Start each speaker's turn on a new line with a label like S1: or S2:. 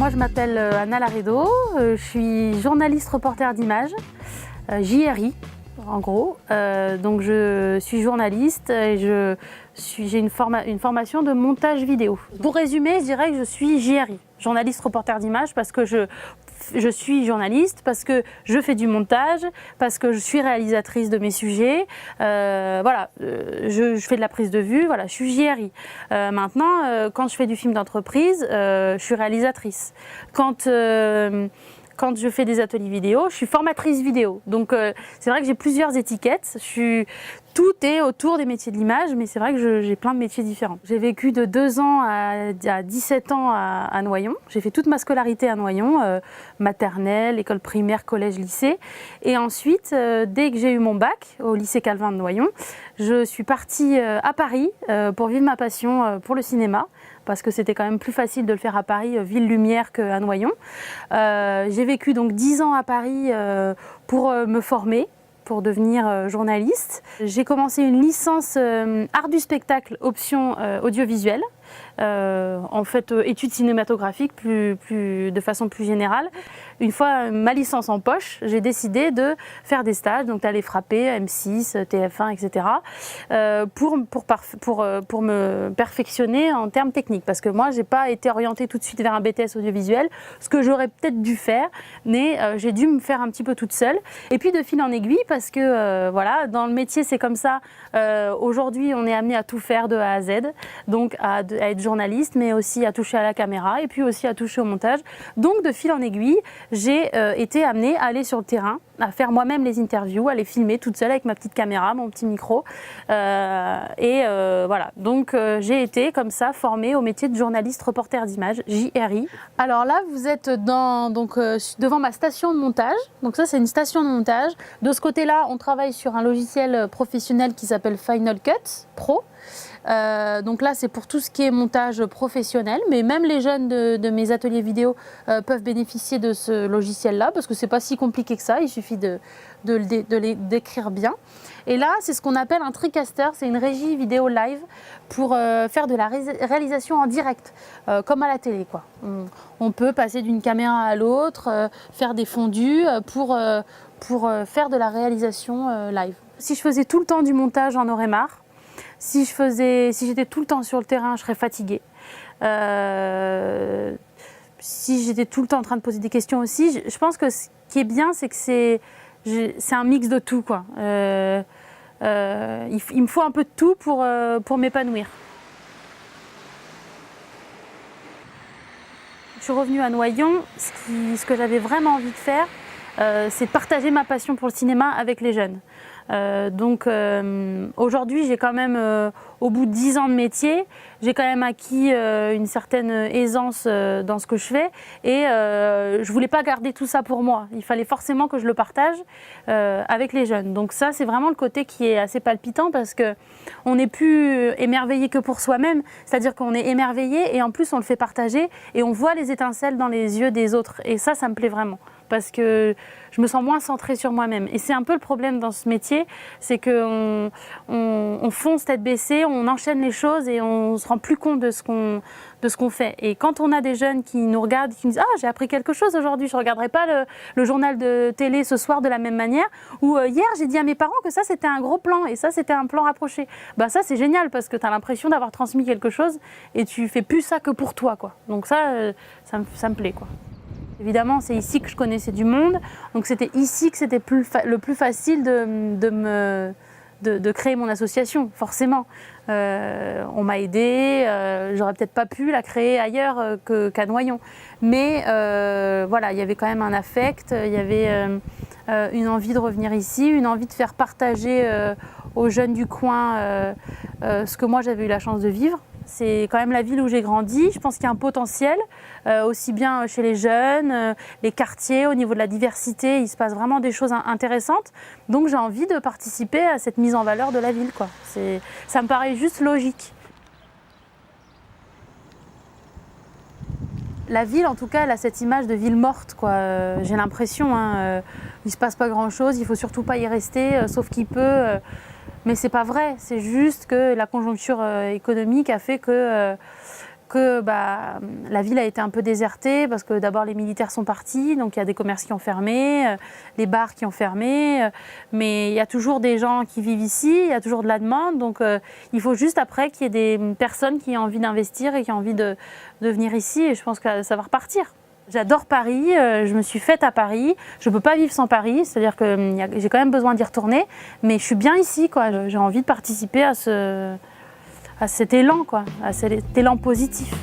S1: Moi, je m'appelle Anna Laredo, je suis journaliste reporter d'images, JRI en gros. Donc je suis journaliste et j'ai une formation de montage vidéo. Pour résumer, je dirais que je suis JRI, journaliste reporter d'images, parce que je suis journaliste, parce que je fais du montage, parce que je suis réalisatrice de mes sujets. Voilà, je fais de la prise de vue, voilà, je suis JRI. Maintenant, quand je fais du film d'entreprise, je suis réalisatrice. Quand je fais des ateliers vidéo, je suis formatrice vidéo. Donc c'est vrai que j'ai plusieurs étiquettes. Tout est autour des métiers de l'image, mais c'est vrai que j'ai plein de métiers différents. J'ai vécu de 2 ans à 17 ans à Noyon. J'ai fait toute ma scolarité à Noyon, maternelle, école primaire, collège, lycée. Et ensuite, dès que j'ai eu mon bac au lycée Calvin de Noyon, je suis partie à Paris pour vivre ma passion pour le cinéma, parce que c'était quand même plus facile de le faire à Paris, ville lumière, qu'à Noyon. J'ai vécu donc 10 ans à Paris pour me former, pour devenir journaliste. J'ai commencé une licence art du spectacle, option audiovisuelle. En fait, études cinématographiques de façon plus générale. Une fois ma licence en poche, j'ai décidé de faire des stages, donc d'aller frapper M6, TF1, etc. Pour me perfectionner en termes techniques. Parce que moi, j'ai pas été orientée tout de suite vers un BTS audiovisuel, ce que j'aurais peut-être dû faire, mais j'ai dû me faire un petit peu toute seule. Et puis de fil en aiguille, parce que voilà, dans le métier, c'est comme ça. Aujourd'hui, on est amené à tout faire de A à Z, donc à être journaliste, mais aussi à toucher à la caméra et puis aussi à toucher au montage. Donc de fil en aiguille, j'ai été amenée à aller sur le terrain, à faire moi-même les interviews, à les filmer toute seule avec ma petite caméra, mon petit micro. Voilà, donc j'ai été comme ça formée au métier de journaliste reporter d'images, JRI. Alors là, vous êtes devant ma station de montage. Donc ça, c'est une station de montage. De ce côté-là, on travaille sur un logiciel professionnel qui s'appelle Final Cut Pro. Donc là, c'est pour tout ce qui est montage professionnel, mais même les jeunes de mes ateliers vidéo peuvent bénéficier de ce logiciel-là, parce que c'est pas si compliqué que ça, il suffit de les décrire bien. Et là, c'est ce qu'on appelle un TriCaster, c'est une régie vidéo live pour faire de la réalisation en direct, comme à la télé, quoi. On peut passer d'une caméra à l'autre, faire des fondus pour faire de la réalisation live. Si je faisais tout le temps du montage, j'en aurais marre. Si j'étais tout le temps sur le terrain, je serais fatiguée. Si j'étais tout le temps en train de poser des questions aussi, je pense que ce qui est bien, c'est que c'est un mix de tout, quoi. Il me faut un peu de tout pour m'épanouir. Je suis revenue à Noyon. Ce que j'avais vraiment envie de faire, c'est de partager ma passion pour le cinéma avec les jeunes. Aujourd'hui, j'ai quand même, au bout de 10 ans de métier, j'ai quand même acquis une certaine aisance dans ce que je fais et je voulais pas garder tout ça pour moi. Il fallait forcément que je le partage avec les jeunes. Donc ça, c'est vraiment le côté qui est assez palpitant, parce que on n'est plus émerveillé que pour soi-même, c'est-à-dire qu'on est émerveillé et en plus on le fait partager et on voit les étincelles dans les yeux des autres. Et ça me plaît vraiment, parce que je me sens moins centrée sur moi-même. Et c'est un peu le problème dans ce métier, c'est qu'on fonce tête baissée, on enchaîne les choses et on ne se rend plus compte de ce qu'on fait. Et quand on a des jeunes qui nous regardent, qui nous disent « Ah, j'ai appris quelque chose aujourd'hui, je ne regarderai pas le journal de télé ce soir de la même manière » ou « Hier, j'ai dit à mes parents que ça, c'était un gros plan et ça, c'était un plan rapproché. » Bah ça, c'est génial, parce que tu as l'impression d'avoir transmis quelque chose et tu fais plus ça que pour toi, quoi. Donc ça me plaît, quoi. Évidemment, c'est ici que je connaissais du monde, donc c'était ici que c'était le plus facile de créer mon association, forcément. On m'a aidée, j'aurais peut-être pas pu la créer ailleurs qu'à Noyon. Mais voilà, il y avait quand même un affect, il y avait une envie de revenir ici, une envie de faire partager aux jeunes du coin ce que moi j'avais eu la chance de vivre. C'est quand même la ville où j'ai grandi. Je pense qu'il y a un potentiel, aussi bien chez les jeunes, les quartiers, au niveau de la diversité. Il se passe vraiment des choses intéressantes. Donc j'ai envie de participer à cette mise en valeur de la ville, quoi. Ça me paraît juste logique. La ville, en tout cas, elle a cette image de ville morte, quoi. J'ai l'impression, il ne se passe pas grand-chose, il ne faut surtout pas y rester, sauf qu'il peut. Mais c'est pas vrai, c'est juste que la conjoncture économique a fait que que la ville a été un peu désertée parce que d'abord les militaires sont partis, donc il y a des commerces qui ont fermé, les bars qui ont fermé, mais il y a toujours des gens qui vivent ici, il y a toujours de la demande, donc il faut juste après qu'il y ait des personnes qui ont envie d'investir et qui ont envie de venir ici, et je pense que ça va repartir. J'adore Paris, je me suis faite à Paris, je ne peux pas vivre sans Paris, c'est-à-dire que j'ai quand même besoin d'y retourner, mais je suis bien ici, quoi. J'ai envie de participer à cet élan, quoi, à cet élan positif.